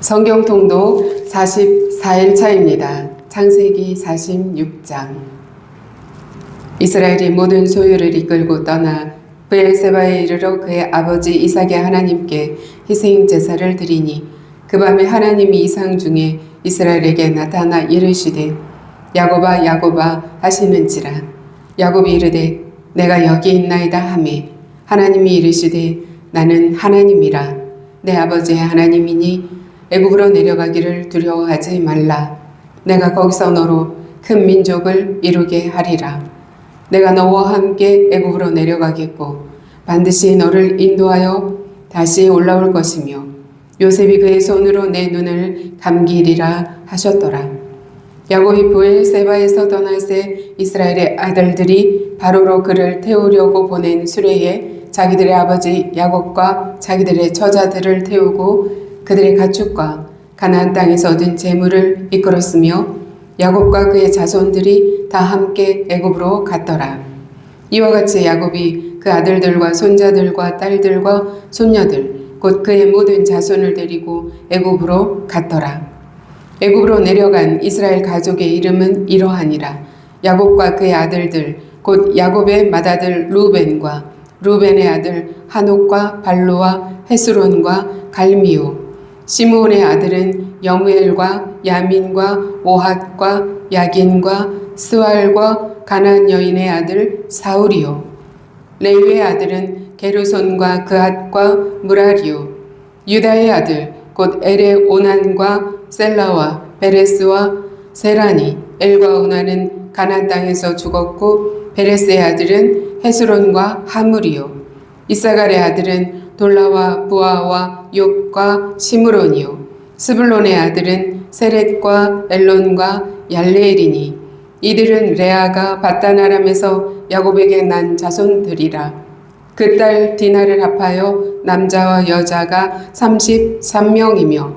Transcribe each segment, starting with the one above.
성경 통독 44일차입니다. 창세기 46장. 이스라엘이 모든 소유를 이끌고 떠나 브엘세바에 이르러 그의 아버지 이삭의 하나님께 희생 제사를 드리니 그 밤에 하나님이 이상 중에 이스라엘에게 나타나 이르시되 야곱아 야곱아 하시는지라. 야곱이 이르되 내가 여기 있나이다 하매 하나님이 이르시되 나는 하나님이라. 내 아버지의 하나님이니 애굽으로 내려가기를 두려워하지 말라. 내가 거기서 너로 큰 민족을 이루게 하리라. 내가 너와 함께 애굽으로 내려가겠고 반드시 너를 인도하여 다시 올라올 것이며 요셉이 그의 손으로 내 눈을 감기리라 하셨더라. 야곱이 브엘세바에서 떠날새 이스라엘의 아들들이 바로로 그를 태우려고 보낸 수레에 자기들의 아버지 야곱과 자기들의 처자들을 태우고 그들의 가축과 가나안 땅에서 얻은 재물을 이끌었으며 야곱과 그의 자손들이 다 함께 애굽으로 갔더라. 이와 같이 야곱이 그 아들들과 손자들과 딸들과 손녀들 곧 그의 모든 자손을 데리고 애굽으로 갔더라. 애굽으로 내려간 이스라엘 가족의 이름은 이러하니라. 야곱과 그의 아들들 곧 야곱의 맏아들 루벤과 루벤의 아들 하녹과 발루와 헤스론과 갈미오. 시므온의 아들은 여무엘과 야민과 오핫과 야긴과 스왈과 가나안 여인의 아들 사울이요. 레위의 아들은 게르손과 그핫과 무라리요. 유다의 아들 곧 엘의 오난과 셀라와 베레스와 세라니. 엘과 오난은 가나안 땅에서 죽었고 베레스의 아들은 헤스론과 하물이요. 이사갈의 아들은 돌라와 부아와 욕과 시므론이요. 스불론의 아들은 세렛과 엘론과 얄레엘이니 이들은 레아가 밧단 아람에서 야곱에게 난 자손들이라. 그 딸 디나를 합하여 남자와 여자가 33명이며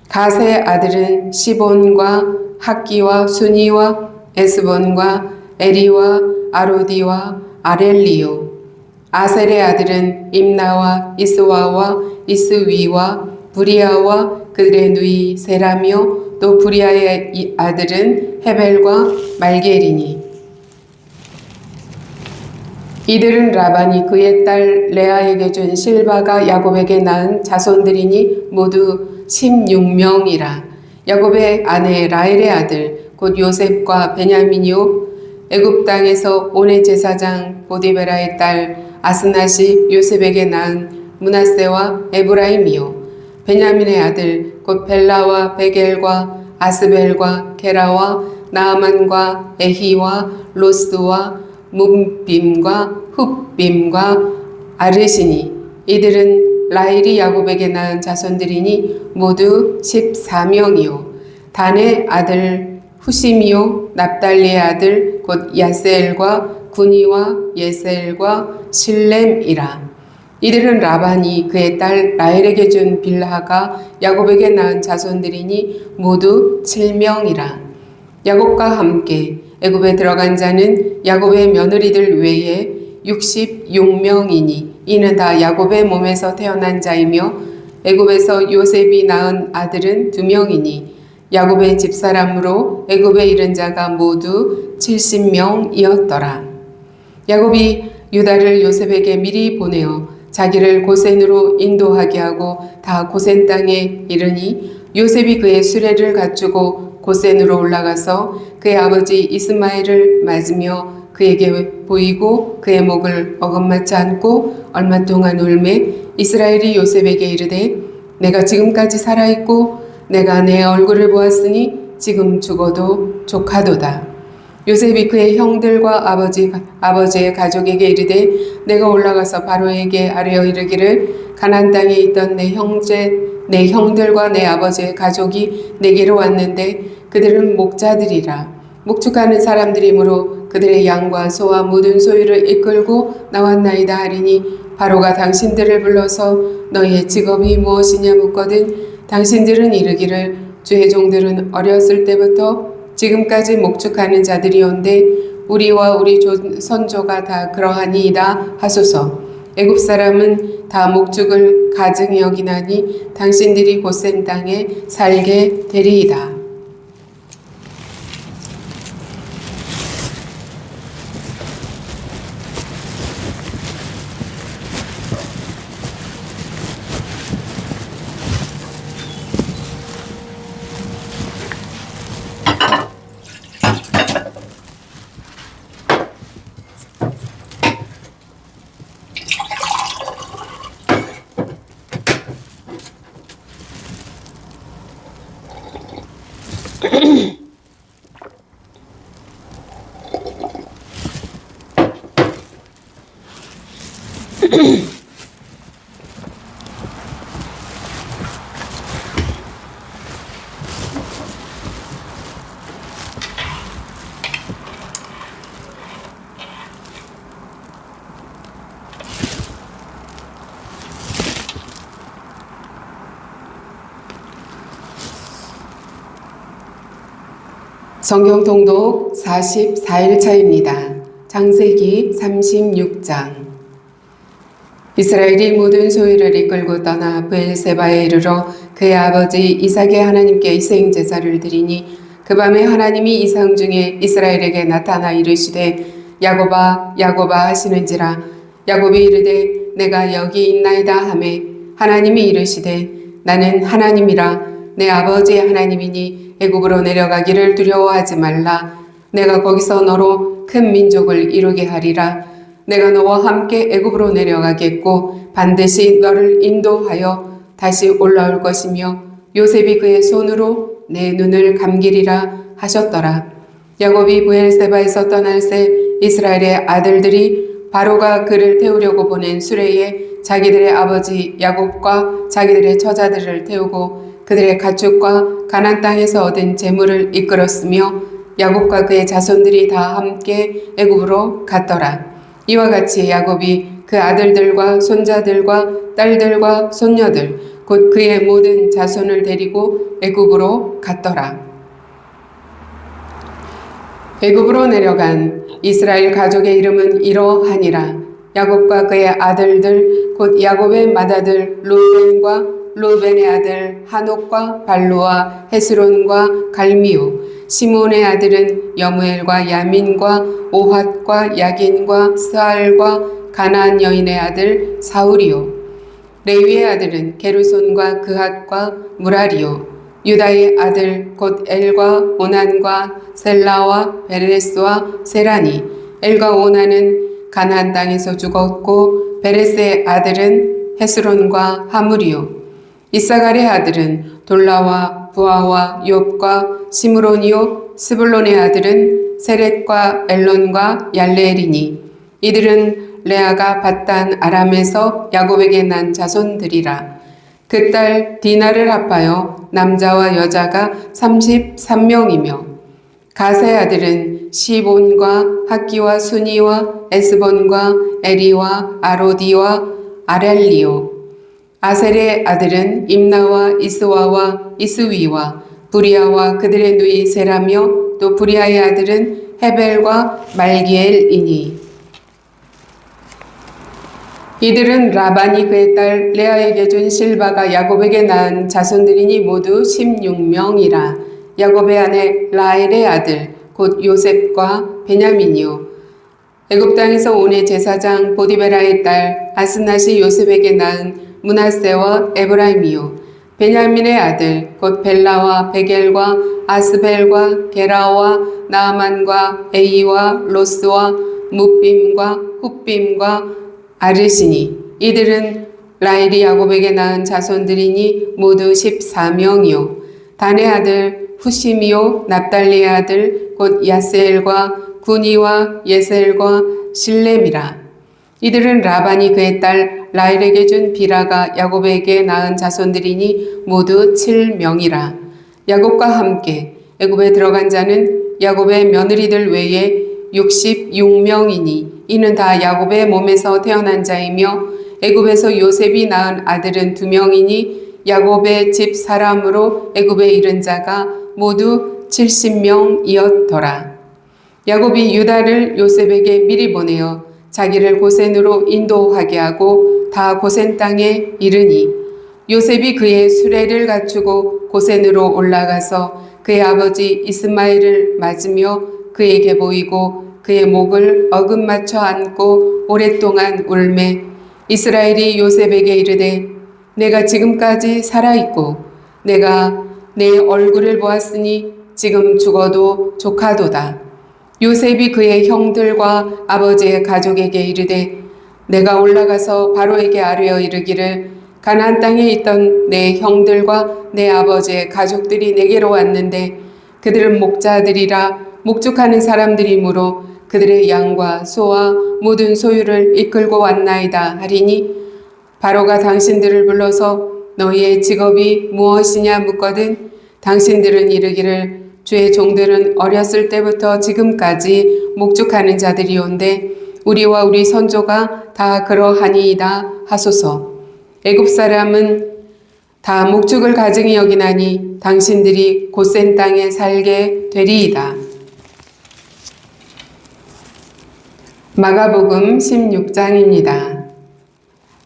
갓의 아들은 시본과 학기와 수니와 에스본과 에리와 아로디와 아렐리요. 아셀의 아들은 임나와 이스와와 이스위와 부리아와 그들의 누이 세라며 또 부리아의 아들은 헤벨과 말게리니 이들은 라반이 그의 딸 레아에게 준 실바가 야곱에게 낳은 자손들이니 모두 16명이라. 야곱의 아내 라헬의 아들 곧 요셉과 베냐민이요. 애굽 땅에서 온의 제사장 보디베라의 딸 아스낫이 요셉에게 낳은 므낫세와 에브라임이요. 베냐민의 아들 곧 벨라와 베겔과 아스벨과 게라와 나아만과 에히와 로스와 므빔과 훗빔과 아르시니 이들은 라헬이 야곱에게 낳은 자손들이니 모두 14명이요. 단의 아들 후심이요. 납달리의 아들 곧 야세엘과 구니와 예세엘과 실렘이라. 이들은 라반이 그의 딸 라헬에게 준 빌하가 야곱에게 낳은 자손들이니 모두 7명이라. 야곱과 함께 애굽에 들어간 자는 야곱의 며느리들 외에 66명이니 이는 다 야곱의 몸에서 태어난 자이며 애굽에서 요셉이 낳은 아들은 2명이니 야곱의 집사람으로 애굽에 이른 자가 모두 70명이었더라. 야곱이 유다를 요셉에게 미리 보내어 자기를 고센으로 인도하게 하고 다 고센 땅에 이르니 요셉이 그의 수레를 갖추고 고센으로 올라가서 그의 아버지 이스마엘을 맞으며 그에게 보이고 그의 목을 어긋맞지 않고 얼마 동안 울매 이스라엘이 요셉에게 이르되 내가 지금까지 살아있고 내가 내 얼굴을 보았으니 지금 죽어도 족하도다. 요셉이 그의 형들과 아버지의 가족에게 이르되 내가 올라가서 바로에게 아뢰어 이르기를 가나안 땅에 있던 내 형들과 내 아버지의 가족이 내게로 왔는데 그들은 목자들이라. 목축하는 사람들이므로 그들의 양과 소와 모든 소유를 이끌고 나왔나이다 하리니 바로가 당신들을 불러서 너희의 직업이 무엇이냐 묻거든 당신들은 이르기를 주의 종들은 어렸을 때부터 지금까지 목축하는 자들이온데 우리와 우리 선조가 다 그러하니이다 하소서. 애굽 사람은 다 목축을 가증히 여기나니 당신들이 고센 땅에 살게 되리이다. 성경 통독 44일차입니다. 창세기 36장. 이스라엘이 모든 소유를 이끌고 떠나 브엘세바에 이르러 그의 아버지 이삭의 하나님께 희생 제사를 드리니 그 밤에 하나님이 이상 중에 이스라엘에게 나타나 이르시되 야곱아 야곱아 하시는지라. 야곱이 이르되 내가 여기 있나이다 하매 하나님이 이르시되 나는 하나님이라. 내 아버지의 하나님이니 애굽으로 내려가기를 두려워하지 말라. 내가 거기서 너로 큰 민족을 이루게 하리라. 내가 너와 함께 애굽으로 내려가겠고 반드시 너를 인도하여 다시 올라올 것이며 요셉이 그의 손으로 내 눈을 감기리라 하셨더라. 야곱이 브엘세바에서 떠날 새 이스라엘의 아들들이 바로가 그를 태우려고 보낸 수레에 자기들의 아버지 야곱과 자기들의 처자들을 태우고 그들의 가축과 가나안 땅에서 얻은 재물을 이끌었으며 야곱과 그의 자손들이 다 함께 애굽으로 갔더라. 이와 같이 야곱이 그 아들들과 손자들과 딸들과 손녀들 곧 그의 모든 자손을 데리고 애굽으로 갔더라. 애굽으로 내려간 이스라엘 가족의 이름은 이러하니라. 야곱과 그의 아들들 곧 야곱의 맏아들 루벤의 아들 하녹과 발루와 헤스론과 갈미오, 시몬의 아들은 여무엘과 야민과 오핫과 야긴과 스알과 가나안 여인의 아들 사울이요. 레위의 아들은 게르손과 그핫과 무라리요. 유다의 아들 곧 엘과 오난과 셀라와 베레스와 세라니. 엘과 오난은 가나안 땅에서 죽었고 베레스의 아들은 헤스론과 하물이요. 이사갈의 아들은 돌라와 부아와 욥과 시므론이요. 스불론의 아들은 세렛과 엘론과 얄레엘이니 이들은 레아가 밧단 아람에서 야곱에게 난 자손들이라. 그 딸 디나를 합하여 남자와 여자가 33명이며 가세의 아들은 시본과 학기와 수니와 에스본과 에리와 아로디와 아렐리오. 아셀의 아들은 임나와 이스와와 이스위와 부리아와 그들의 누이 세라며 또 부리아의 아들은 헤벨과 말기엘이니 이들은 라반이 그의 딸 레아에게 준 실바가 야곱에게 낳은 자손들이니 모두 16명이라. 야곱의 아내 라헬의 아들 곧 요셉과 베냐민이요. 애굽 땅에서 온의 제사장 보디베라의 딸 아스낫이 요셉에게 낳은 므낫세와 에브라임이요. 베냐민의 아들 곧 벨라와 베겔과 아스벨과 게라와 나아만과 에이와 로스와 무빔과 훗빔과 아르시니 이들은 라헬이 야곱에게 낳은 자손들이니 모두 14명이요. 단의 아들 후심이요. 납달리의 아들 곧 야스엘과 구니와 예셀과 실렘이라. 이들은 라반이 그의 딸 라헬에게 준 비라가 야곱에게 낳은 자손들이니 모두 7명이라. 야곱과 함께 애굽에 들어간 자는 야곱의 며느리들 외에 66명이니 이는 다 야곱의 몸에서 태어난 자이며 애굽에서 요셉이 낳은 아들은 2명이니 야곱의 집 사람으로 애굽에 이른 자가 모두 70명이었더라. 야곱이 유다를 요셉에게 미리 보내어 자기를 고센으로 인도하게 하고 다 고센 땅에 이르니 요셉이 그의 수레를 갖추고 고센으로 올라가서 그의 아버지 이스마엘을 맞으며 그에게 보이고 그의 목을 어긋맞춰 안고 오랫동안 울매 이스라엘이 요셉에게 이르되 내가 지금까지 살아있고 내가 내 얼굴을 보았으니 지금 죽어도 족하도다. 요셉이 그의 형들과 아버지의 가족에게 이르되 내가 올라가서 바로에게 아뢰어 이르기를 가나안 땅에 있던 내 형들과 내 아버지의 가족들이 내게로 왔는데 그들은 목자들이라 목축하는 사람들이므로 그들의 양과 소와 모든 소유를 이끌고 왔나이다 하리니 바로가 당신들을 불러서 너희의 직업이 무엇이냐 묻거든 당신들은 이르기를 주의 종들은 어렸을 때부터 지금까지 목축하는 자들이온데 우리와 우리 선조가 다 그러하니이다 하소서. 애굽 사람은 다 목축을 가증히 여기나니 당신들이 고센 땅에 살게 되리이다. 마가복음 16장입니다.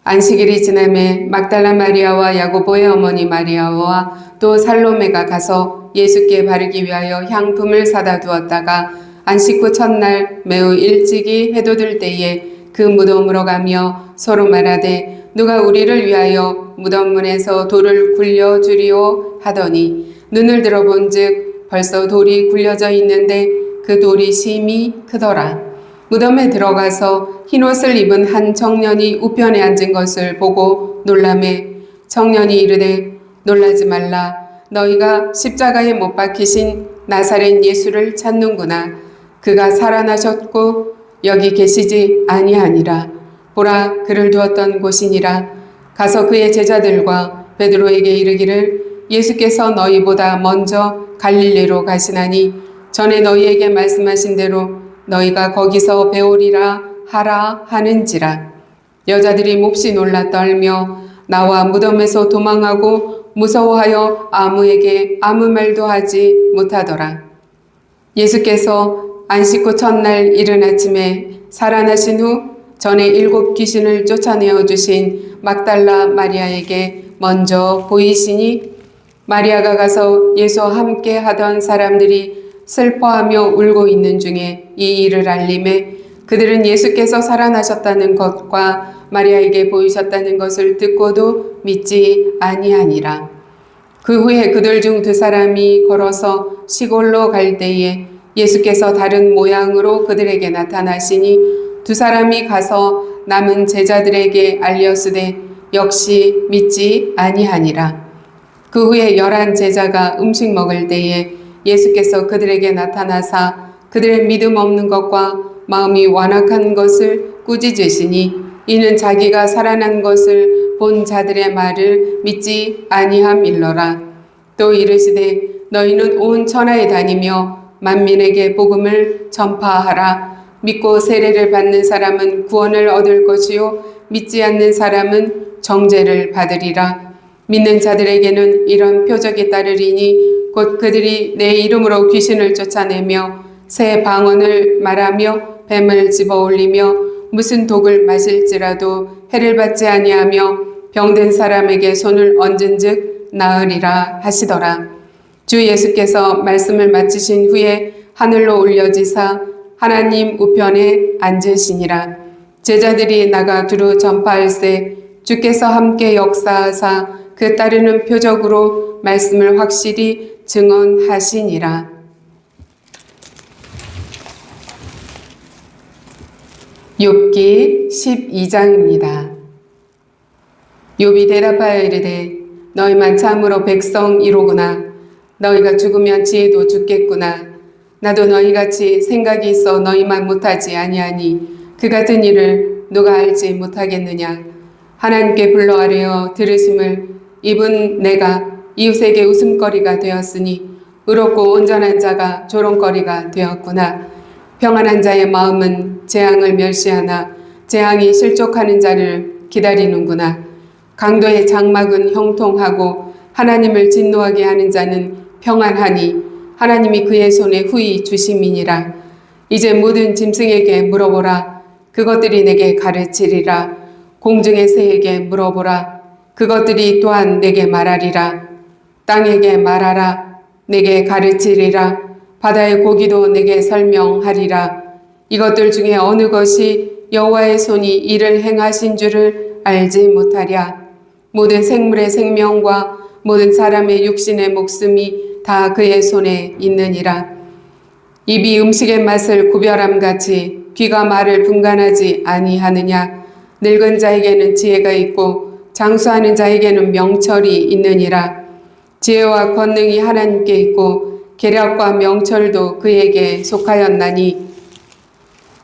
안식일이 지나매 막달라 마리아와 야고보의 어머니 마리아와 또 살로메가 가서 예수께 바르기 위하여 향품을 사다 두었다가 안식 후 첫날 매우 일찍이 해돋을 때에 그 무덤으로 가며 서로 말하되 누가 우리를 위하여 무덤 문에서 돌을 굴려주리오 하더니 눈을 들어본즉 벌써 돌이 굴려져 있는데 그 돌이 심히 크더라. 무덤에 들어가서 흰옷을 입은 한 청년이 우편에 앉은 것을 보고 놀라매 청년이 이르되 놀라지 말라. 너희가 십자가에 못 박히신 나사렛 예수를 찾는구나. 그가 살아나셨고 여기 계시지 아니하니라. 보라 그를 두었던 곳이니라. 가서 그의 제자들과 베드로에게 이르기를 예수께서 너희보다 먼저 갈릴리로 가시나니 전에 너희에게 말씀하신 대로 너희가 거기서 배우리라 하라 하는지라. 여자들이 몹시 놀라 떨며 나와 무덤에서 도망하고 무서워하여 아무에게 아무 말도 하지 못하더라. 예수께서 안식 후 첫날 이른 아침에 살아나신 후 전에 7 귀신을 쫓아내어 주신 막달라 마리아에게 먼저 보이시니 마리아가 가서 예수와 함께 하던 사람들이 슬퍼하며 울고 있는 중에 이 일을 알림에 그들은 예수께서 살아나셨다는 것과 마리아에게 보이셨다는 것을 듣고도 믿지 아니하니라. 그 후에 그들 중 2 사람이 걸어서 시골로 갈 때에 예수께서 다른 모양으로 그들에게 나타나시니 2 사람이 가서 남은 제자들에게 알렸으되 역시 믿지 아니하니라. 그 후에 11 제자가 음식 먹을 때에 예수께서 그들에게 나타나사 그들의 믿음 없는 것과 마음이 완악한 것을 꾸짖으시니 이는 자기가 살아난 것을 본 자들의 말을 믿지 아니함일러라. 또 이르시되 너희는 온 천하에 다니며 만민에게 복음을 전파하라. 믿고 세례를 받는 사람은 구원을 얻을 것이요 믿지 않는 사람은 정죄를 받으리라. 믿는 자들에게는 이런 표적이 따르리니 곧 그들이 내 이름으로 귀신을 쫓아내며 새 방언을 말하며 뱀을 집어올리며 무슨 독을 마실지라도 해를 받지 아니하며 병든 사람에게 손을 얹은즉 나으리라 하시더라. 주 예수께서 말씀을 마치신 후에 하늘로 올려지사 하나님 우편에 앉으시니라. 제자들이 나가 두루 전파할세 주께서 함께 역사하사 그 따르는 표적으로 말씀을 확실히 증언하시니라. 욥기 12장입니다. 욥이 대답하여 이르되 너희만 참으로 백성이로구나. 너희가 죽으면 지혜도 죽겠구나. 나도 너희같이 생각이 있어 너희만 못하지 아니하니 그 같은 일을 누가 알지 못하겠느냐. 하나님께 불러 아뢰어 들으심을 입은 내가 이웃에게 웃음거리가 되었으니 의롭고 온전한 자가 조롱거리가 되었구나. 평안한 자의 마음은 재앙을 멸시하나 재앙이 실족하는 자를 기다리는구나. 강도의 장막은 형통하고 하나님을 진노하게 하는 자는 평안하니 하나님이 그의 손에 후히 주심이니라. 이제 모든 짐승에게 물어보라. 그것들이 내게 가르치리라. 공중의 새에게 물어보라. 그것들이 또한 내게 말하리라. 땅에게 말하라. 내게 가르치리라. 바다의 고기도 내게 설명하리라. 이것들 중에 어느 것이 여호와의 손이 이를 행하신 줄을 알지 못하랴. 모든 생물의 생명과 모든 사람의 육신의 목숨이 다 그의 손에 있느니라. 입이 음식의 맛을 구별함같이 귀가 말을 분간하지 아니하느냐. 늙은 자에게는 지혜가 있고 장수하는 자에게는 명철이 있느니라. 지혜와 권능이 하나님께 있고 계략과 명철도 그에게 속하였나니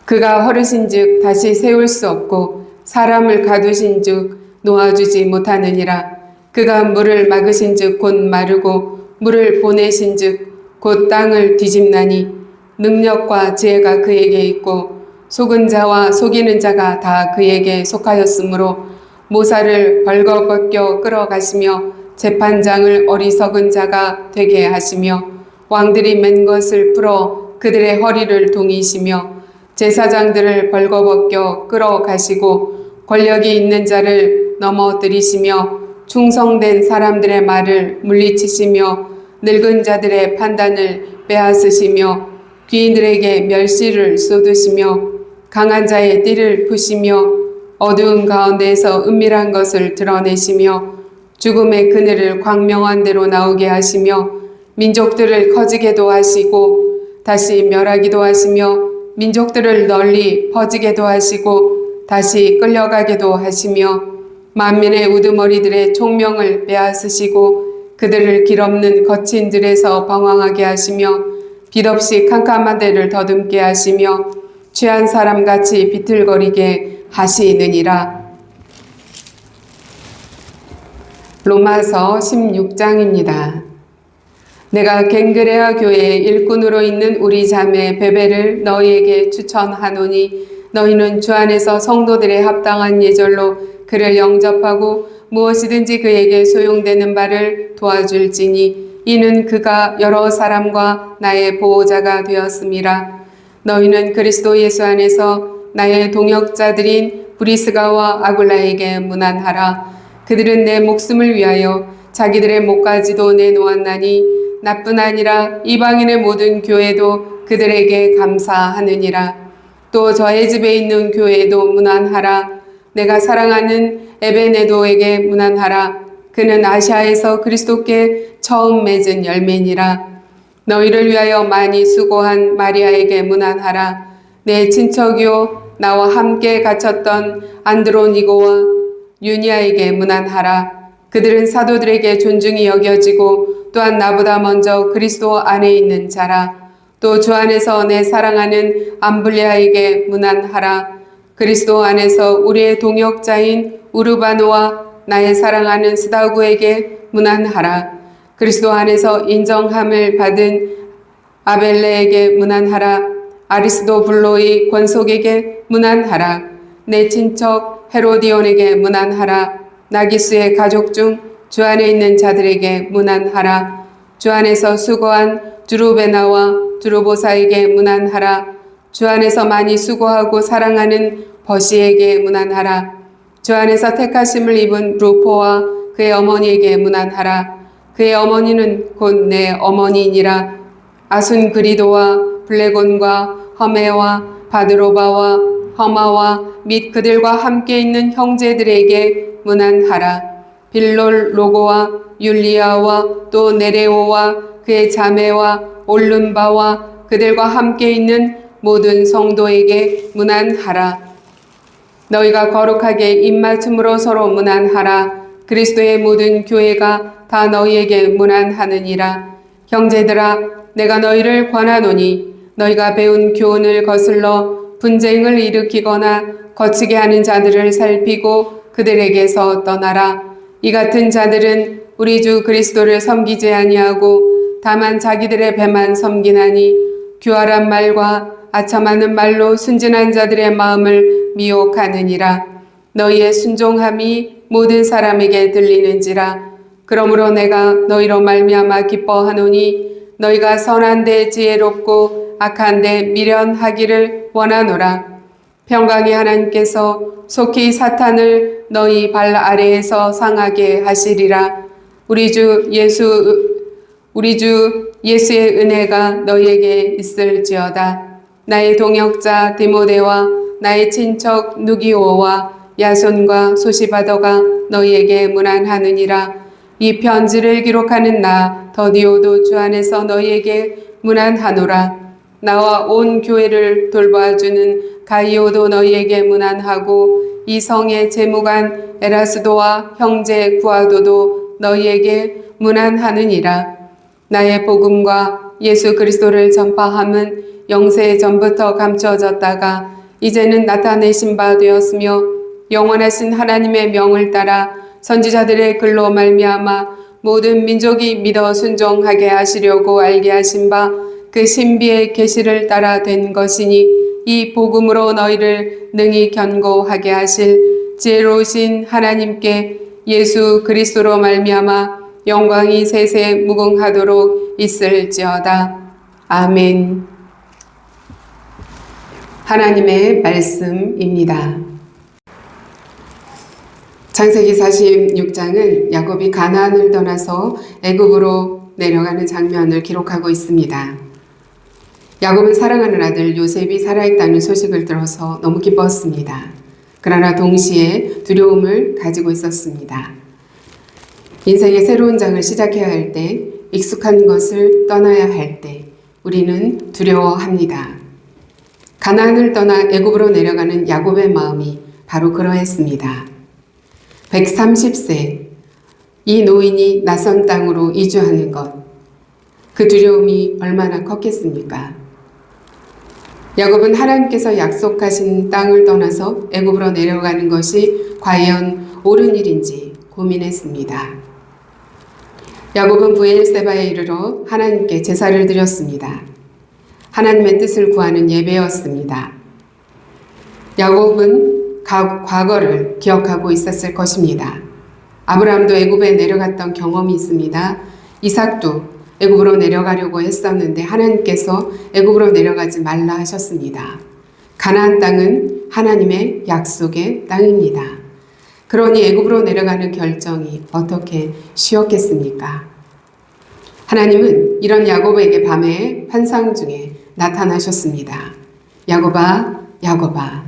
그가 허르신즉 다시 세울 수 없고 사람을 가두신즉 놓아주지 못하느니라. 그가 물을 막으신즉 곧 마르고 물을 보내신즉 곧 땅을 뒤집나니 능력과 지혜가 그에게 있고 속은 자와 속이는 자가 다 그에게 속하였으므로 모사를 벌거벗겨 끌어가시며 재판장을 어리석은 자가 되게 하시며 왕들이 맨 것을 풀어 그들의 허리를 동이시며 제사장들을 벌거벗겨 끌어가시고 권력이 있는 자를 넘어뜨리시며 충성된 사람들의 말을 물리치시며 늙은 자들의 판단을 빼앗으시며 귀인들에게 멸시를 쏟으시며 강한 자의 띠를 푸시며 어두운 가운데에서 은밀한 것을 드러내시며 죽음의 그늘을 광명한 대로 나오게 하시며 민족들을 커지게도 하시고 다시 멸하기도 하시며 민족들을 널리 퍼지게도 하시고 다시 끌려가게도 하시며 만민의 우두머리들의 총명을 빼앗으시고 그들을 길없는 거친 들에서 방황하게 하시며 빛없이 캄캄한 데를 더듬게 하시며 취한 사람같이 비틀거리게 하시느니라. 로마서 16장입니다. 내가 갱그레아 교회의 일꾼으로 있는 우리 자매 베베를 너희에게 추천하노니 너희는 주 안에서 성도들의 합당한 예절로 그를 영접하고 무엇이든지 그에게 소용되는 바를 도와줄지니 이는 그가 여러 사람과 나의 보호자가 되었음이라. 너희는 그리스도 예수 안에서 나의 동역자들인 브리스가와 아굴라에게 문안하라. 그들은 내 목숨을 위하여 자기들의 목까지도 내놓았나니 나뿐 아니라 이방인의 모든 교회도 그들에게 감사하느니라. 또 저의 집에 있는 교회에도 문안하라. 내가 사랑하는 에베네도에게 문안하라. 그는 아시아에서 그리스도께 처음 맺은 열매니라. 너희를 위하여 많이 수고한 마리아에게 문안하라. 내 친척이요 나와 함께 갇혔던 안드로니고와 유니아에게 문안하라. 그들은 사도들에게 존중이 여겨지고 또한 나보다 먼저 그리스도 안에 있는 자라. 또 주 안에서 내 사랑하는 암블리아에게 문안하라. 그리스도 안에서 우리의 동역자인 우르바노와 나의 사랑하는 스다구에게 문안하라. 그리스도 안에서 인정함을 받은 아벨레에게 문안하라. 아리스도블로의 권속에게 문안하라. 내 친척 헤로디온에게 문안하라. 나기스의 가족 중 주 안에 있는 자들에게 문안하라. 주 안에서 수고한 두루베나와 두루보사에게 문안하라. 주 안에서 많이 수고하고 사랑하는 버시에게 문안하라. 주 안에서 택하심을 입은 루포와 그의 어머니에게 문안하라. 그의 어머니는 곧 내 어머니이니라. 아순그리도와 블레곤과 허메와 바드로바와 허마와 및 그들과 함께 있는 형제들에게 문안하라. 빌롤 로고와 율리아와 또 네레오와 그의 자매와 올름바와 그들과 함께 있는 모든 성도에게 문안하라. 너희가 거룩하게 입맞춤으로 서로 문안하라. 그리스도의 모든 교회가 다 너희에게 문안하느니라. 형제들아, 내가 너희를 권하노니 너희가 배운 교훈을 거슬러 분쟁을 일으키거나 거치게 하는 자들을 살피고 그들에게서 떠나라. 이 같은 자들은 우리 주 그리스도를 섬기지 아니하고 다만 자기들의 배만 섬기나니 교활한 말과 아첨하는 말로 순진한 자들의 마음을 미혹하느니라. 너희의 순종함이 모든 사람에게 들리는지라. 그러므로 내가 너희로 말미암아 기뻐하노니 너희가 선한 데 지혜롭고 악한 데 미련하기를 원하노라. 평강의 하나님께서 속히 사탄을 너희 발 아래에서 상하게 하시리라. 우리 주 예수의 은혜가 너희에게 있을지어다. 나의 동역자 디모데와 나의 친척 누기오와 야손과 소시바더가 너희에게 문안하느니라. 이 편지를 기록하는 나 더디오도 주 안에서 너희에게 문안하노라. 나와 온 교회를 돌봐주는 가이오도 너희에게 문안하고 이 성의 재무관 에라스도와 형제 구아도도 너희에게 문안하느니라. 나의 복음과 예수 그리스도를 전파함은 영세 전부터 감춰졌다가 이제는 나타내신 바 되었으며 영원하신 하나님의 명을 따라 선지자들의 글로 말미암아 모든 민족이 믿어 순종하게 하시려고 알게 하신 바 그 신비의 계시를 따라 된 것이니 이 복음으로 너희를 능히 견고하게 하실 지혜로우신 하나님께 예수 그리스도로 말미암아 영광이 세세 무궁하도록 있을지어다. 아멘. 하나님의 말씀입니다. 창세기 46장은 야곱이 가나안을 떠나서 애굽으로 내려가는 장면을 기록하고 있습니다. 야곱은 사랑하는 아들 요셉이 살아있다는 소식을 들어서 너무 기뻤습니다. 그러나 동시에 두려움을 가지고 있었습니다. 인생의 새로운 장을 시작해야 할 때, 익숙한 것을 떠나야 할 때 우리는 두려워합니다. 가나안을 떠나 애굽으로 내려가는 야곱의 마음이 바로 그러했습니다. 130세 이 노인이 낯선 땅으로 이주하는 것, 그 두려움이 얼마나 컸겠습니까? 야곱은 하나님께서 약속하신 땅을 떠나서 애굽으로 내려가는 것이 과연 옳은 일인지 고민했습니다. 야곱은 부엘세바에 이르러 하나님께 제사를 드렸습니다. 하나님의 뜻을 구하는 예배였습니다. 야곱은 과거를 기억하고 있었을 것입니다. 아브라함도 애굽에 내려갔던 경험이 있습니다. 이삭도 애굽으로 내려가려고 했었는데 하나님께서 애굽으로 내려가지 말라 하셨습니다. 가나안 땅은 하나님의 약속의 땅입니다. 그러니 애굽으로 내려가는 결정이 어떻게 쉬웠겠습니까? 하나님은 이런 야곱에게 밤에 환상 중에 나타나셨습니다. 야곱아, 야곱아.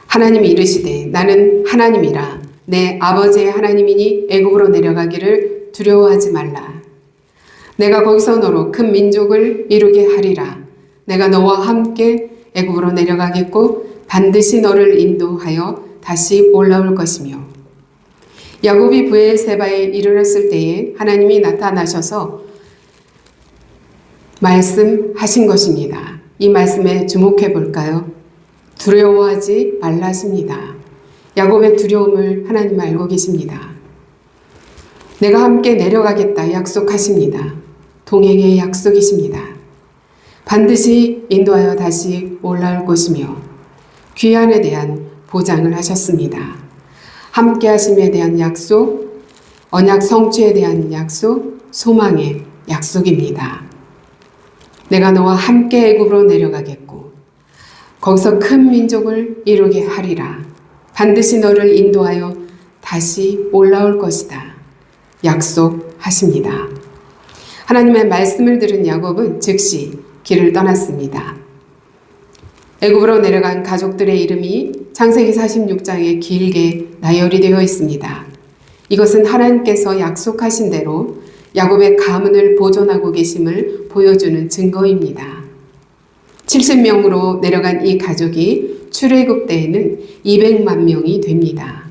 하나님이 이르시되 나는 하나님이라 내 아버지의 하나님이니 애굽으로 내려가기를 두려워하지 말라. 내가 거기서 너로 큰 민족을 이루게 하리라. 내가 너와 함께 애굽으로 내려가겠고 반드시 너를 인도하여 다시 올라올 것이며. 야곱이 부엘세바에 이르렀을 때에 하나님이 나타나셔서 말씀하신 것입니다. 이 말씀에 주목해 볼까요? 두려워하지 말라 하십니다. 야곱의 두려움을 하나님 알고 계십니다. 내가 함께 내려가겠다 약속하십니다. 동행의 약속이십니다. 반드시 인도하여 다시 올라올 것이며 귀환에 대한 보장을 하셨습니다. 함께 하심에 대한 약속, 언약 성취에 대한 약속, 소망의 약속입니다. 내가 너와 함께 애굽으로 내려가겠고 거기서 큰 민족을 이루게 하리라. 반드시 너를 인도하여 다시 올라올 것이다. 약속하십니다. 하나님의 말씀을 들은 야곱은 즉시 길을 떠났습니다. 애굽으로 내려간 가족들의 이름이 창세기 46장에 길게 나열이 되어 있습니다. 이것은 하나님께서 약속하신 대로 야곱의 가문을 보존하고 계심을 보여주는 증거입니다. 70명으로 내려간 이 가족이 출애굽 때에는 200만 명이 됩니다.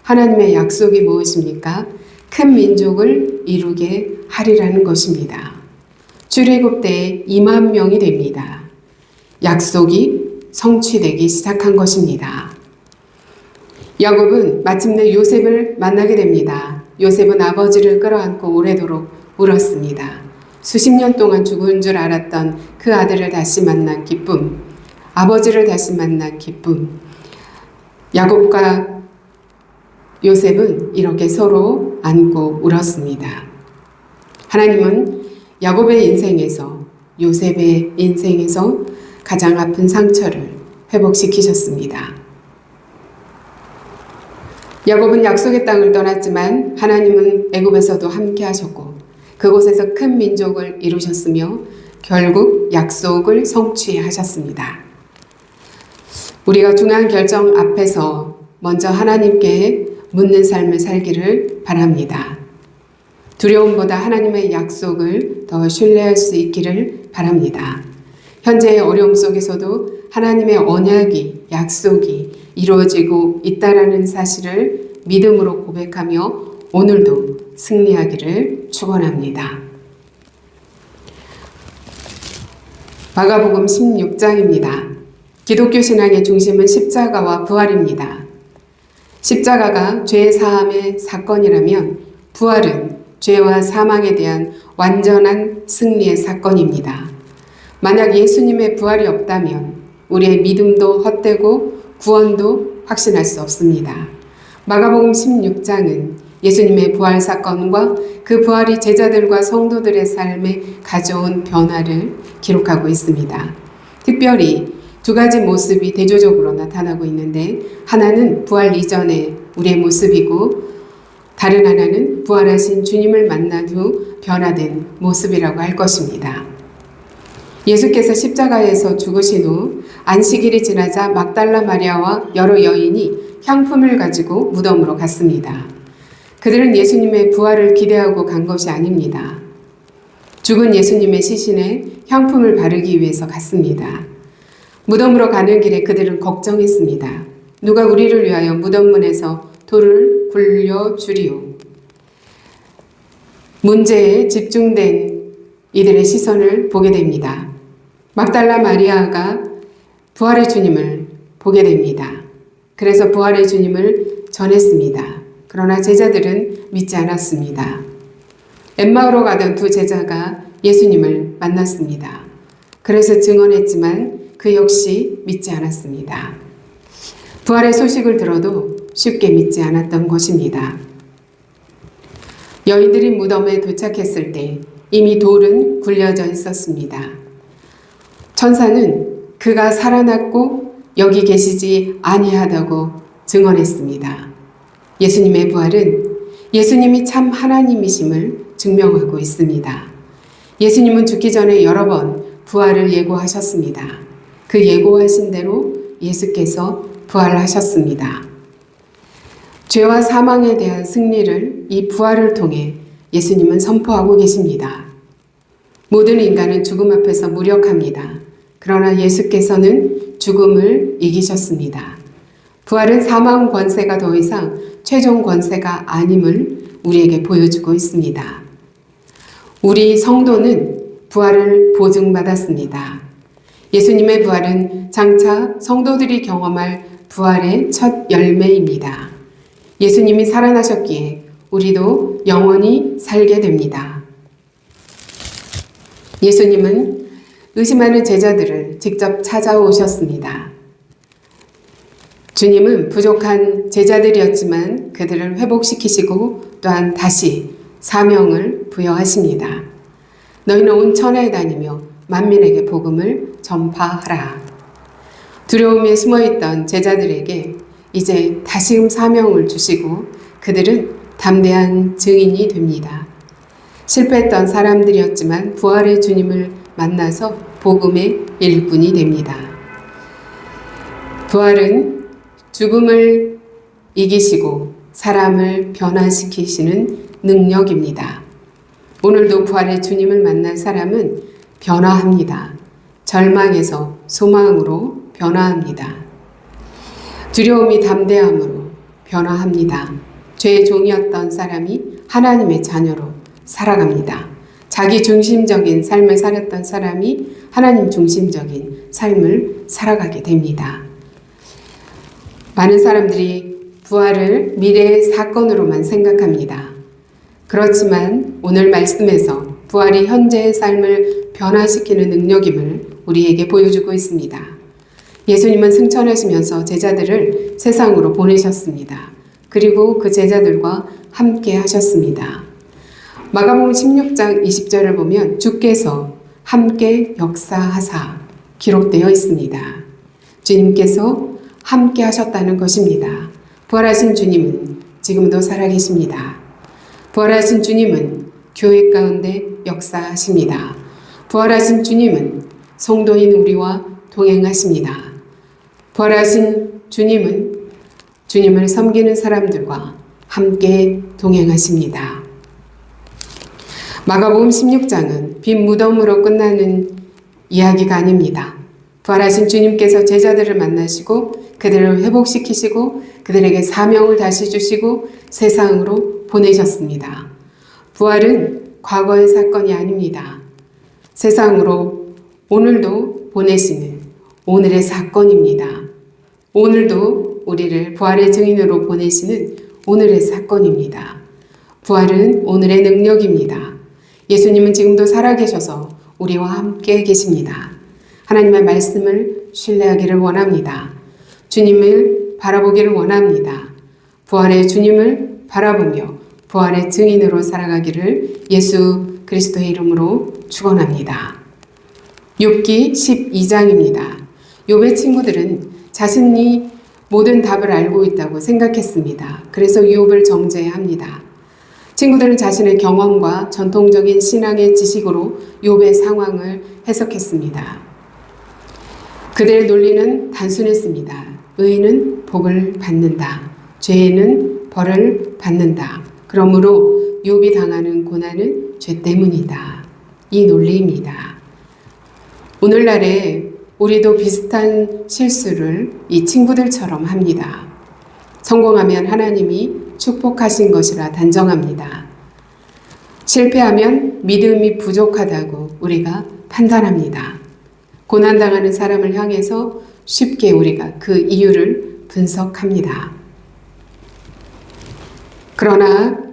하나님의 약속이 무엇입니까? 큰 민족을 이루게 하리라는 것입니다. 출애굽 때에 2만 명이 됩니다. 약속이 성취되기 시작한 것입니다. 야곱은 마침내 요셉을 만나게 됩니다. 요셉은 아버지를 끌어안고 오래도록 울었습니다. 수십 년 동안 죽은 줄 알았던 그 아들을 다시 만난 기쁨, 아버지를 다시 만난 기쁨. 야곱과 요셉은 이렇게 서로 안고 울었습니다. 하나님은 야곱의 인생에서, 요셉의 인생에서 가장 아픈 상처를 회복시키셨습니다. 야곱은 약속의 땅을 떠났지만 하나님은 애굽에서도 함께 하셨고 그곳에서 큰 민족을 이루셨으며 결국 약속을 성취하셨습니다. 우리가 중요한 결정 앞에서 먼저 하나님께 묻는 삶을 살기를 바랍니다. 두려움보다 하나님의 약속을 더 신뢰할 수 있기를 바랍니다. 현재의 어려움 속에서도 하나님의 언약이, 약속이 이루어지고 있다라는 사실을 믿음으로 고백하며 오늘도 승리하기를 축원합니다. 마가복음 16장입니다. 기독교 신앙의 중심은 십자가와 부활입니다. 십자가가 죄 사함의 사건이라면 부활은 죄와 사망에 대한 완전한 승리의 사건입니다. 만약 예수님의 부활이 없다면 우리의 믿음도 헛되고 구원도 확신할 수 없습니다. 마가복음 16장은 예수님의 부활 사건과 그 부활이 제자들과 성도들의 삶에 가져온 변화를 기록하고 있습니다. 특별히 두 가지 모습이 대조적으로 나타나고 있는데 하나는 부활 이전의 우리의 모습이고 다른 하나는 부활하신 주님을 만난 후 변화된 모습이라고 할 것입니다. 예수께서 십자가에서 죽으신 후 안식일이 지나자 막달라 마리아와 여러 여인이 향품을 가지고 무덤으로 갔습니다. 그들은 예수님의 부활을 기대하고 간 것이 아닙니다. 죽은 예수님의 시신에 향품을 바르기 위해서 갔습니다. 무덤으로 가는 길에 그들은 걱정했습니다. 누가 우리를 위하여 무덤문에서 돌을 굴려주리오. 문제에 집중된 이들의 시선을 보게 됩니다. 막달라 마리아가 부활의 주님을 보게 됩니다. 그래서 부활의 주님을 전했습니다. 그러나 제자들은 믿지 않았습니다. 엠마오로 가던 두 제자가 예수님을 만났습니다. 그래서 증언했지만 그 역시 믿지 않았습니다. 부활의 소식을 들어도 쉽게 믿지 않았던 것입니다. 여인들이 무덤에 도착했을 때 이미 돌은 굴려져 있었습니다. 천사는 그가 살아났고 여기 계시지 아니하다고 증언했습니다. 예수님의 부활은 예수님이 참 하나님이심을 증명하고 있습니다. 예수님은 죽기 전에 여러 번 부활을 예고하셨습니다. 그 예고하신 대로 예수께서 부활하셨습니다. 죄와 사망에 대한 승리를 이 부활을 통해 예수님은 선포하고 계십니다. 모든 인간은 죽음 앞에서 무력합니다. 그러나 예수께서는 죽음을 이기셨습니다. 부활은 사망 권세가 더 이상 최종 권세가 아님을 우리에게 보여주고 있습니다. 우리 성도는 부활을 보증받았습니다. 예수님의 부활은 장차 성도들이 경험할 부활의 첫 열매입니다. 예수님이 살아나셨기에 우리도 영원히 살게 됩니다. 예수님은 의심하는 제자들을 직접 찾아오셨습니다. 주님은 부족한 제자들이었지만 그들을 회복시키시고 또한 다시 사명을 부여하십니다. 너희는 온 천하에 다니며 만민에게 복음을 전파하라. 두려움에 숨어있던 제자들에게 이제 다시금 사명을 주시고 그들은 담대한 증인이 됩니다. 실패했던 사람들이었지만 부활의 주님을 만나서 복음의 일꾼이 됩니다. 부활은 죽음을 이기시고 사람을 변화시키시는 능력입니다. 오늘도 부활의 주님을 만난 사람은 변화합니다. 절망에서 소망으로 변화합니다. 두려움이 담대함으로 변화합니다. 죄의 종이었던 사람이 하나님의 자녀로 살아갑니다. 자기 중심적인 삶을 살았던 사람이 하나님 중심적인 삶을 살아가게 됩니다. 많은 사람들이 부활을 미래의 사건으로만 생각합니다. 그렇지만 오늘 말씀에서 부활이 현재의 삶을 변화시키는 능력임을 우리에게 보여주고 있습니다. 예수님은 승천하시면서 제자들을 세상으로 보내셨습니다. 그리고 그 제자들과 함께 하셨습니다. 마가복음 16장 20절을 보면 주께서 함께 역사하사 기록되어 있습니다. 주님께서 함께 하셨다는 것입니다. 부활하신 주님은 지금도 살아계십니다. 부활하신 주님은 교회 가운데 역사하십니다. 부활하신 주님은 성도인 우리와 동행하십니다. 부활하신 주님은 주님을 섬기는 사람들과 함께 동행하십니다. 마가복음 16장은 빈 무덤으로 끝나는 이야기가 아닙니다. 부활하신 주님께서 제자들을 만나시고 그들을 회복시키시고 그들에게 사명을 다시 주시고 세상으로 보내셨습니다. 부활은 과거의 사건이 아닙니다. 세상으로 오늘도 보내시는 오늘의 사건입니다. 오늘도 우리를 부활의 증인으로 보내시는 오늘의 사건입니다. 부활은 오늘의 능력입니다. 예수님은 지금도 살아계셔서 우리와 함께 계십니다. 하나님의 말씀을 신뢰하기를 원합니다. 주님을 바라보기를 원합니다. 부활의 주님을 바라보며 부활의 증인으로 살아가기를 예수 그리스도의 이름으로 축원합니다. 욥기 12장입니다. 욥의 친구들은 자신이 모든 답을 알고 있다고 생각했습니다. 그래서 욥을 정죄합니다. 친구들은 자신의 경험과 전통적인 신앙의 지식으로 욥의 상황을 해석했습니다. 그들의 논리는 단순했습니다. 의인은 복을 받는다. 죄인은 벌을 받는다. 그러므로 욥이 당하는 고난은 죄 때문이다. 이 논리입니다. 오늘날에 우리도 비슷한 실수를 이 친구들처럼 합니다. 성공하면 하나님이 축복하신 것이라 단정합니다. 실패하면 믿음이 부족하다고 우리가 판단합니다. 고난당하는 사람을 향해서 쉽게 우리가 그 이유를 분석합니다. 그러나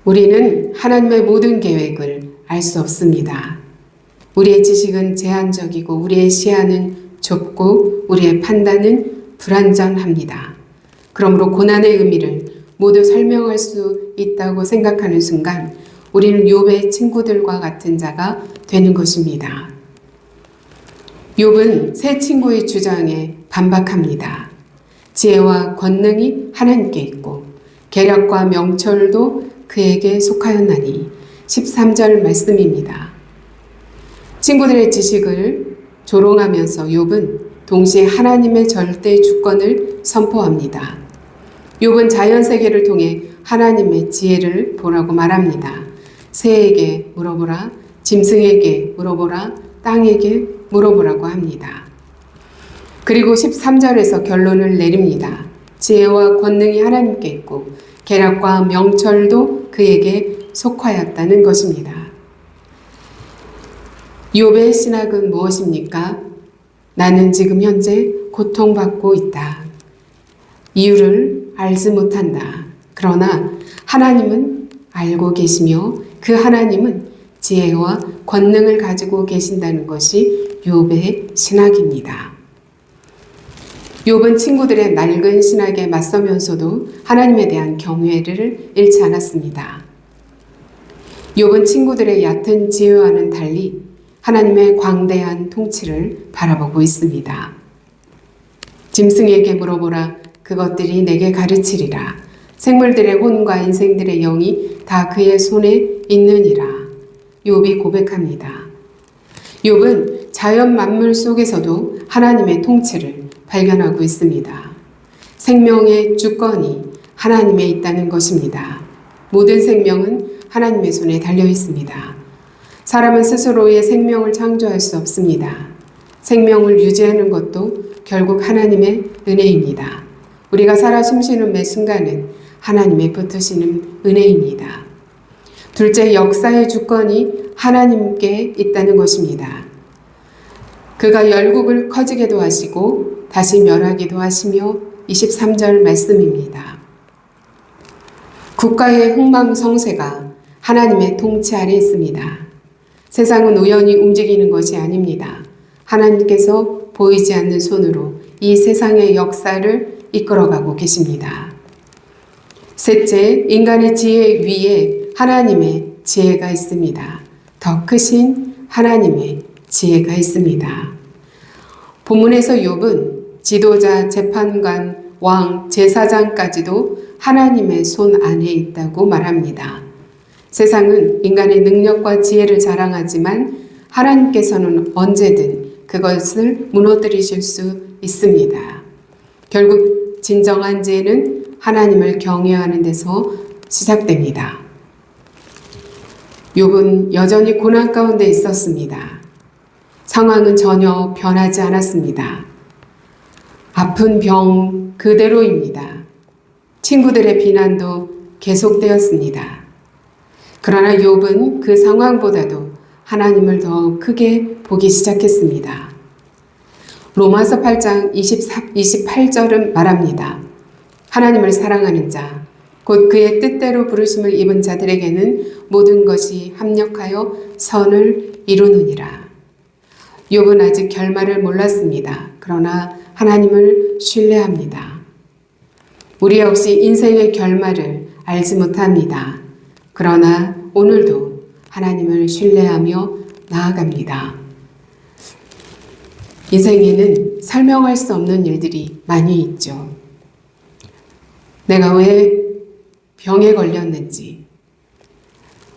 우리는 하나님의 모든 계획을 알 수 없습니다. 우리의 지식은 제한적이고 우리의 시야는 좁고 우리의 판단은 불완전합니다. 그러므로 고난의 의미를 모두 설명할 수 있다고 생각하는 순간 우리는 욥의 친구들과 같은 자가 되는 것입니다. 욥은 세 친구의 주장에 반박합니다. 지혜와 권능이 하나님께 있고 계략과 명철도 그에게 속하였나니 13절 말씀입니다. 친구들의 지식을 조롱하면서 욥은 동시에 하나님의 절대 주권을 선포합니다. 욥은 자연세계를 통해 하나님의 지혜를 보라고 말합니다. 새에게 물어보라, 짐승에게 물어보라, 땅에게 물어보라고 합니다. 그리고 13절에서 결론을 내립니다. 지혜와 권능이 하나님께 있고 계략과 명철도 그에게 속하였다는 것입니다. 욥의 신학은 무엇입니까? 나는 지금 현재 고통받고 있다. 이유를 알지 못한다. 그러나 하나님은 알고 계시며 그 하나님은 지혜와 권능을 가지고 계신다는 것이 욥의 신학입니다. 욥은 친구들의 낡은 신학에 맞서면서도 하나님에 대한 경외를 잃지 않았습니다. 욥은 친구들의 얕은 지혜와는 달리 하나님의 광대한 통치를 바라보고 있습니다. 짐승에게 물어보라, 그것들이 내게 가르치리라. 생물들의 혼과 인생들의 영이 다 그의 손에 있느니라. 욥이 고백합니다. 욥은 자연 만물 속에서도 하나님의 통치를 발견하고 있습니다. 생명의 주권이 하나님에 있다는 것입니다. 모든 생명은 하나님의 손에 달려 있습니다. 사람은 스스로의 생명을 창조할 수 없습니다. 생명을 유지하는 것도 결국 하나님의 은혜입니다. 우리가 살아 숨쉬는 매 순간은 하나님의 붙드시는 은혜입니다. 둘째, 역사의 주권이 하나님께 있다는 것입니다. 그가 열국을 커지게도 하시고 다시 멸하기도 하시며 23절 말씀입니다. 국가의 흥망성쇠가 하나님의 통치 아래 있습니다. 세상은 우연히 움직이는 것이 아닙니다. 하나님께서 보이지 않는 손으로 이 세상의 역사를 이끌어가고 계십니다. 셋째, 인간의 지혜 위에 하나님의 지혜가 있습니다. 더 크신 하나님의 지혜가 있습니다. 본문에서 욥은 지도자, 재판관, 왕, 제사장까지도 하나님의 손 안에 있다고 말합니다. 세상은 인간의 능력과 지혜를 자랑하지만 하나님께서는 언제든 그것을 무너뜨리실 수 있습니다. 결국 진정한 지혜는 하나님을 경외하는 데서 시작됩니다. 욥은 여전히 고난 가운데 있었습니다. 상황은 전혀 변하지 않았습니다. 아픈 병 그대로입니다. 친구들의 비난도 계속되었습니다. 그러나 욥은 그 상황보다도 하나님을 더 크게 보기 시작했습니다. 로마서 8장 28절은 말합니다. 하나님을 사랑하는 자, 곧 그의 뜻대로 부르심을 입은 자들에게는 모든 것이 합력하여 선을 이루느니라. 욥은 아직 결말을 몰랐습니다. 그러나 하나님을 신뢰합니다. 우리 역시 인생의 결말을 알지 못합니다. 그러나 오늘도 하나님을 신뢰하며 나아갑니다. 인생에는 설명할 수 없는 일들이 많이 있죠. 내가 왜 병에 걸렸는지,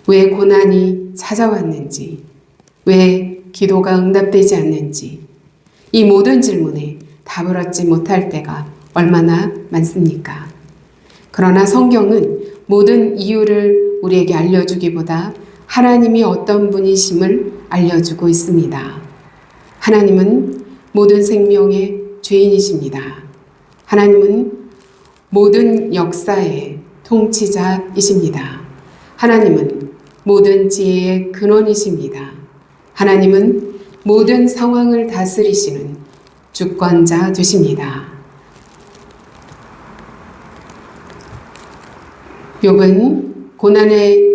왜 고난이 찾아왔는지, 왜 기도가 응답되지 않는지, 이 모든 질문에 답을 얻지 못할 때가 얼마나 많습니까? 그러나 성경은 모든 이유를 우리에게 알려주기보다 하나님이 어떤 분이심을 알려주고 있습니다. 하나님은 모든 생명의 주인이십니다. 하나님은 모든 역사의 통치자이십니다. 하나님은 모든 지혜의 근원이십니다. 하나님은 모든 상황을 다스리시는 주권자 되십니다. 욥은 고난의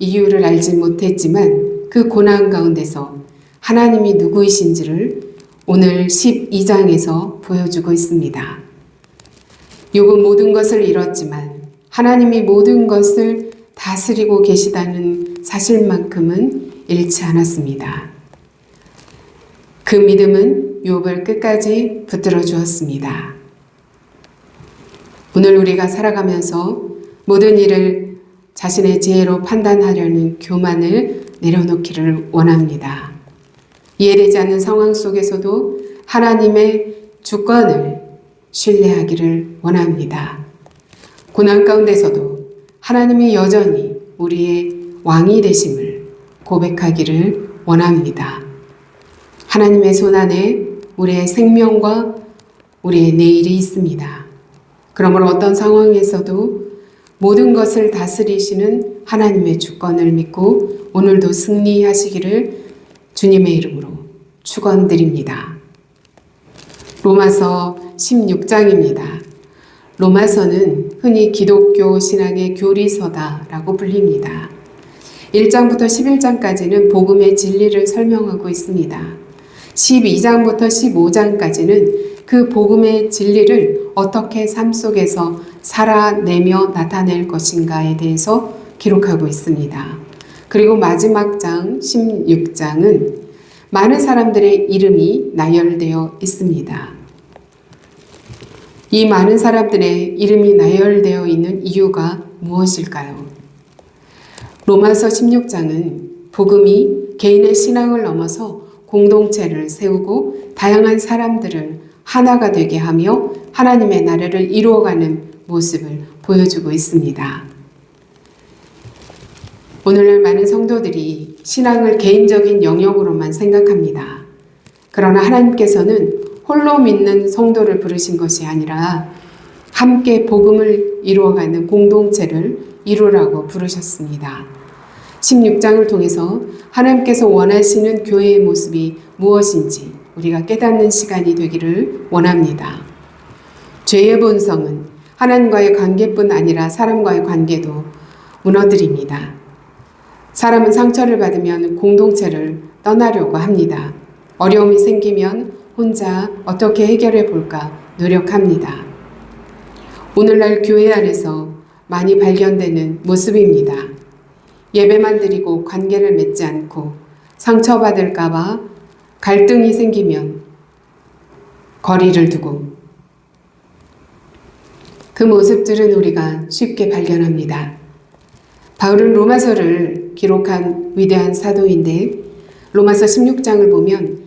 이유를 알지 못했지만 그 고난 가운데서 하나님이 누구이신지를 오늘 12장에서 보여주고 있습니다. 욥은 모든 것을 잃었지만 하나님이 모든 것을 다스리고 계시다는 사실만큼은 잃지 않았습니다. 그 믿음은 욥을 끝까지 붙들어 주었습니다. 오늘 우리가 살아가면서 모든 일을 자신의 지혜로 판단하려는 교만을 내려놓기를 원합니다. 이해되지 않는 상황 속에서도 하나님의 주권을 신뢰하기를 원합니다. 고난 가운데서도 하나님이 여전히 우리의 왕이 되심을 고백하기를 원합니다. 하나님의 손 안에 우리의 생명과 우리의 내일이 있습니다. 그러므로 어떤 상황에서도 모든 것을 다스리시는 하나님의 주권을 믿고 오늘도 승리하시기를 주님의 이름으로 축원드립니다. 로마서 16장입니다. 로마서는 흔히 기독교 신앙의 교리서다라고 불립니다. 1장부터 11장까지는 복음의 진리를 설명하고 있습니다. 12장부터 15장까지는 그 복음의 진리를 어떻게 삶 속에서 살아내며 나타낼 것인가에 대해서 기록하고 있습니다. 그리고 마지막 장 16장은 많은 사람들의 이름이 나열되어 있습니다. 이 많은 사람들의 이름이 나열되어 있는 이유가 무엇일까요? 로마서 16장은 복음이 개인의 신앙을 넘어서 공동체를 세우고 다양한 사람들을 하나가 되게 하며 하나님의 나라를 이루어가는 모습을 보여주고 있습니다. 오늘날 많은 성도들이 신앙을 개인적인 영역으로만 생각합니다. 그러나 하나님께서는 홀로 믿는 성도를 부르신 것이 아니라 함께 복음을 이루어가는 공동체를 이루라고 부르셨습니다. 16장을 통해서 하나님께서 원하시는 교회의 모습이 무엇인지 우리가 깨닫는 시간이 되기를 원합니다. 죄의 본성은 하나님과의 관계뿐 아니라 사람과의 관계도 무너뜨립니다. 사람은 상처를 받으면 공동체를 떠나려고 합니다. 어려움이 생기면 혼자 어떻게 해결해 볼까 노력합니다. 오늘날 교회 안에서 많이 발견되는 모습입니다. 예배만 드리고 관계를 맺지 않고 상처받을까 봐 갈등이 생기면 거리를 두고 그 모습들은 우리가 쉽게 발견합니다. 바울은 로마서를 기록한 위대한 사도인데 로마서 16장을 보면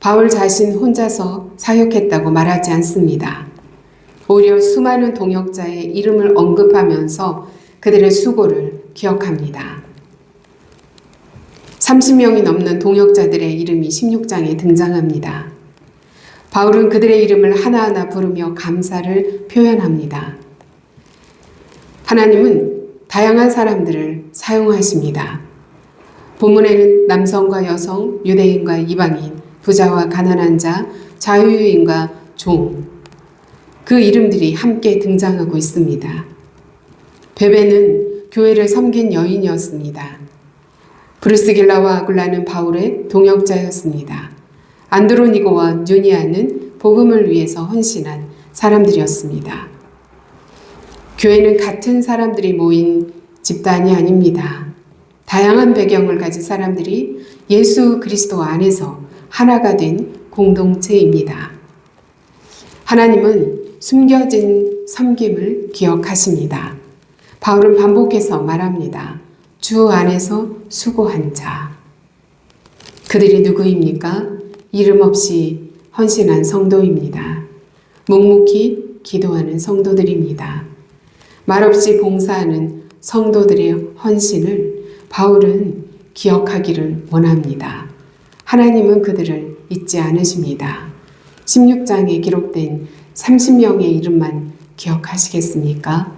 바울 자신 혼자서 사역했다고 말하지 않습니다. 오히려 수많은 동역자의 이름을 언급하면서 그들의 수고를 기억합니다. 30명이 넘는 동역자들의 이름이 16장에 등장합니다. 바울은 그들의 이름을 하나하나 부르며 감사를 표현합니다. 하나님은 다양한 사람들을 사용하십니다. 본문에는 남성과 여성, 유대인과 이방인, 부자와 가난한 자, 자유인과 종, 그 이름들이 함께 등장하고 있습니다. 베베는 교회를 섬긴 여인이었습니다. 브리스길라와 아굴라는 바울의 동역자였습니다. 안드로니고와 유니아는 복음을 위해서 헌신한 사람들이었습니다. 교회는 같은 사람들이 모인 집단이 아닙니다. 다양한 배경을 가진 사람들이 예수 그리스도 안에서 하나가 된 공동체입니다. 하나님은 숨겨진 섬김을 기억하십니다. 바울은 반복해서 말합니다. 주 안에서 수고한 자. 그들이 누구입니까? 이름 없이 헌신한 성도입니다. 묵묵히 기도하는 성도들입니다. 말없이 봉사하는 성도들의 헌신을 바울은 기억하기를 원합니다. 하나님은 그들을 잊지 않으십니다. 16장에 기록된 30명의 이름만 기억하시겠습니까?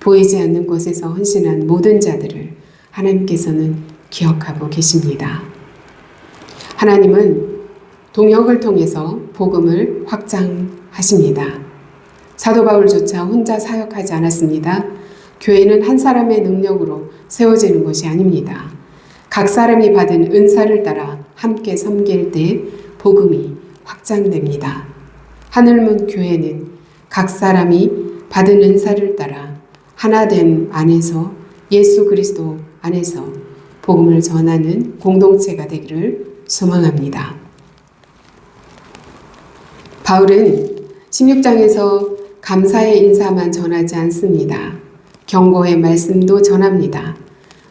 보이지 않는 곳에서 헌신한 모든 자들을 하나님께서는 기억하고 계십니다. 하나님은 동역을 통해서 복음을 확장하십니다. 사도 바울조차 혼자 사역하지 않았습니다. 교회는 한 사람의 능력으로 세워지는 것이 아닙니다. 각 사람이 받은 은사를 따라 함께 섬길 때 복음이 확장됩니다. 하늘문 교회는 각 사람이 받은 은사를 따라 하나됨 안에서 예수 그리스도 안에서 복음을 전하는 공동체가 되기를 소망합니다. 바울은 16장에서 감사의 인사만 전하지 않습니다. 경고의 말씀도 전합니다.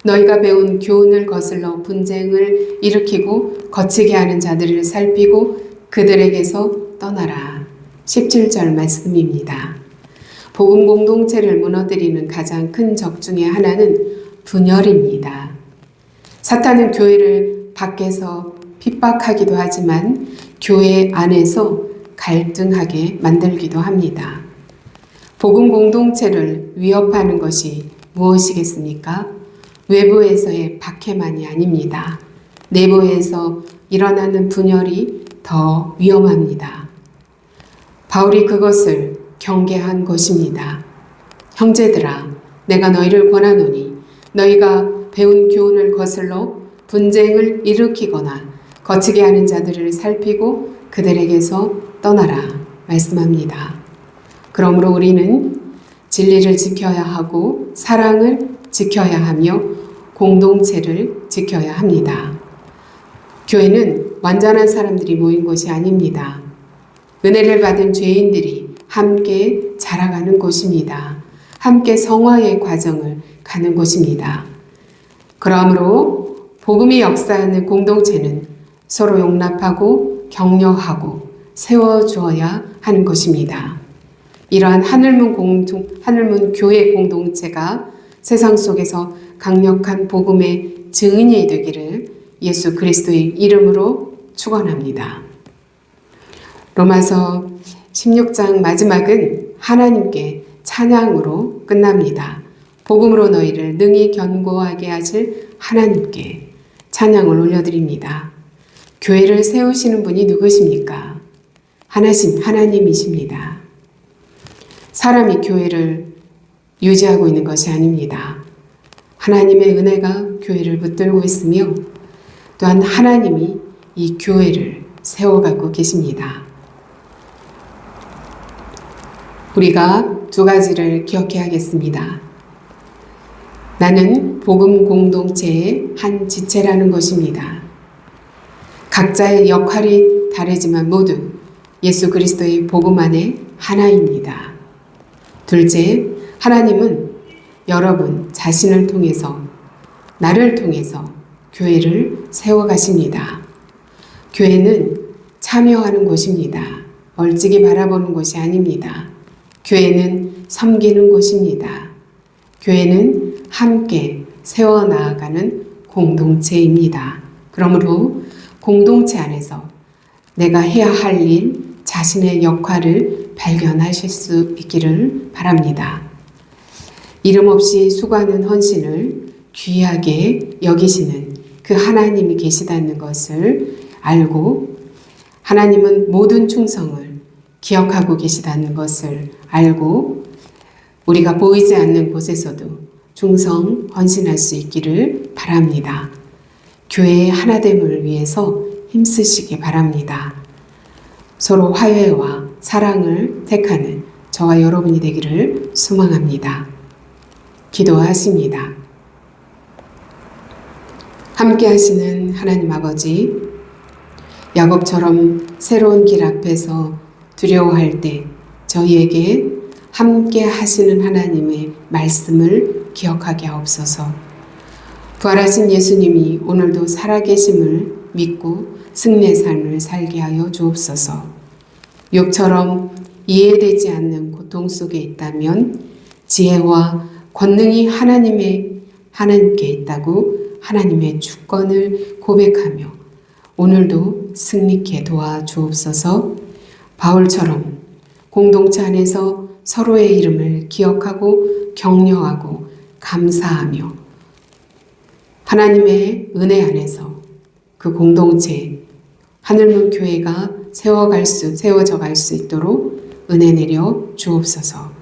너희가 배운 교훈을 거슬러 분쟁을 일으키고 거치게 하는 자들을 살피고 그들에게서 떠나라. 17절 말씀입니다. 복음 공동체를 무너뜨리는 가장 큰 적 중에 하나는 분열입니다. 사탄은 교회를 밖에서 핍박하기도 하지만 교회 안에서 갈등하게 만들기도 합니다. 복음 공동체를 위협하는 것이 무엇이겠습니까? 외부에서의 박해만이 아닙니다. 내부에서 일어나는 분열이 더 위험합니다. 바울이 그것을 경계한 것입니다. 형제들아, 내가 너희를 권하노니 너희가 배운 교훈을 거슬러 분쟁을 일으키거나 거치게 하는 자들을 살피고 그들에게서 떠나라 말씀합니다. 그러므로 우리는 진리를 지켜야 하고 사랑을 지켜야 하며 공동체를 지켜야 합니다. 교회는 완전한 사람들이 모인 것이 아닙니다. 은혜를 받은 죄인들이 함께 자라가는 곳입니다. 함께 성화의 과정을 가는 곳입니다. 그러므로 복음이 역사하는 공동체는 서로 용납하고 격려하고 세워주어야 하는 것입니다. 이러한 하늘문 교회 공동체가 세상 속에서 강력한 복음의 증인이 되기를 예수 그리스도의 이름으로 축원합니다. 로마서 16장 마지막은 하나님께 찬양으로 끝납니다. 복음으로 너희를 능히 견고하게 하실 하나님께 찬양을 올려드립니다. 교회를 세우시는 분이 누구십니까? 하나님이십니다. 사람이 교회를 유지하고 있는 것이 아닙니다. 하나님의 은혜가 교회를 붙들고 있으며 또한 하나님이 이 교회를 세워가고 계십니다. 우리가 두 가지를 기억해야겠습니다. 나는 복음 공동체의 한 지체라는 것입니다. 각자의 역할이 다르지만 모두 예수 그리스도의 복음 안에 하나입니다. 둘째, 하나님은 여러분 자신을 통해서, 나를 통해서 교회를 세워가십니다. 교회는 참여하는 곳입니다. 멀찍이 바라보는 곳이 아닙니다. 교회는 섬기는 곳입니다. 교회는 함께 세워나가는 공동체입니다. 그러므로 공동체 안에서 내가 해야 할 일, 자신의 역할을 발견하실 수 있기를 바랍니다. 이름 없이 수고하는 헌신을 귀하게 여기시는 그 하나님이 계시다는 것을 알고, 하나님은 모든 충성을 기억하고 계시다는 것을 알고, 우리가 보이지 않는 곳에서도 충성 헌신할 수 있기를 바랍니다. 교회의 하나됨을 위해서 힘쓰시기 바랍니다. 서로 화해와 사랑을 택하는 저와 여러분이 되기를 소망합니다. 기도하십니다. 함께 하시는 하나님 아버지, 야곱처럼 새로운 길 앞에서 두려워할 때 저희에게 함께 하시는 하나님의 말씀을 기억하게 하옵소서. 부활하신 예수님이 오늘도 살아계심을 믿고 승리의 삶을 살게 하여 주옵소서. 욥처럼 이해되지 않는 고통 속에 있다면 지혜와 권능이 하나님께 있다고 하나님의 주권을 고백하며 오늘도 승리케 도와주옵소서. 바울처럼 공동체 안에서 서로의 이름을 기억하고 격려하고 감사하며 하나님의 은혜 안에서 그 공동체, 하늘문 교회가 세워져 갈 수 있도록 은혜 내려 주옵소서.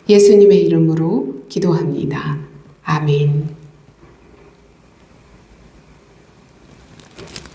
예수님의 이름으로 기도합니다. 아멘.